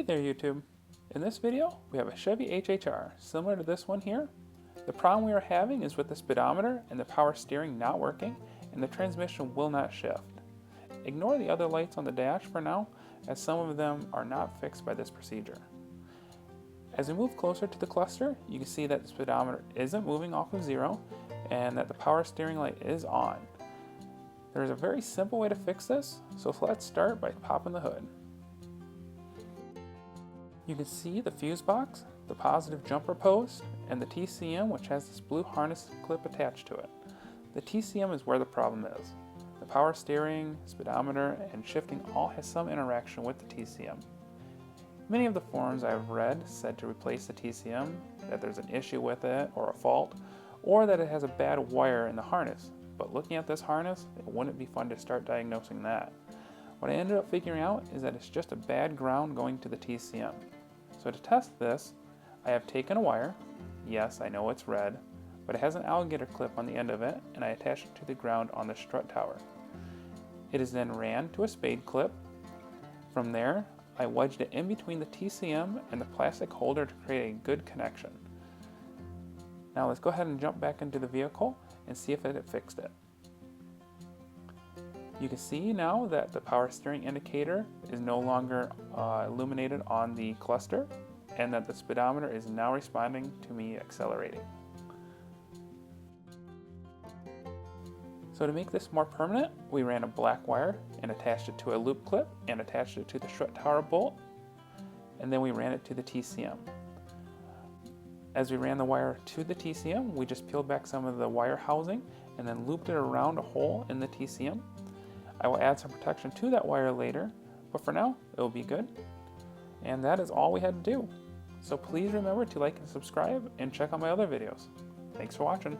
there YouTube! In this video we have a Chevy HHR similar to this one here. The problem we are having is with the speedometer and the power steering not working and the transmission will not shift. Ignore the other lights on the dash for now, as some of them are not fixed by this procedure. As we move closer to the cluster, you can see that the speedometer isn't moving off of 0 and that the power steering light is on. There is a very simple way to fix this, so let's start by popping the hood. You can see the fuse box, the positive jumper post, and the TCM, which has this blue harness clip attached to it. The TCM is where the problem is. The power steering, speedometer, and shifting all has some interaction with the TCM. Many of the forums I've read said to replace the TCM, that there's an issue with it or a fault, or that it has a bad wire in the harness. But looking at this harness, it wouldn't be fun to start diagnosing that. What I ended up figuring out is that it's just a bad ground going to the TCM. So to test this, I have taken a wire. Yes, I know it's red, but it has an alligator clip on the end of it, and I attached it to the ground on the strut tower. It is then ran to a spade clip. From there, I wedged it in between the TCM and the plastic holder to create a good connection. Now let's go ahead and jump back into the vehicle and see if it fixed it. You can see now that the power steering indicator is no longer illuminated on the cluster, and that the speedometer is now responding to me accelerating. So to make this more permanent, we ran a black wire and attached it to a loop clip and attached it to the strut tower bolt, and then we ran it to the TCM. As we ran the wire to the TCM, we just peeled back some of the wire housing and then looped it around a hole in the TCM. I will add some protection to that wire later, but for now, it will be good. And that is all we had to do. So please remember to like and subscribe and check out my other videos. Thanks for watching.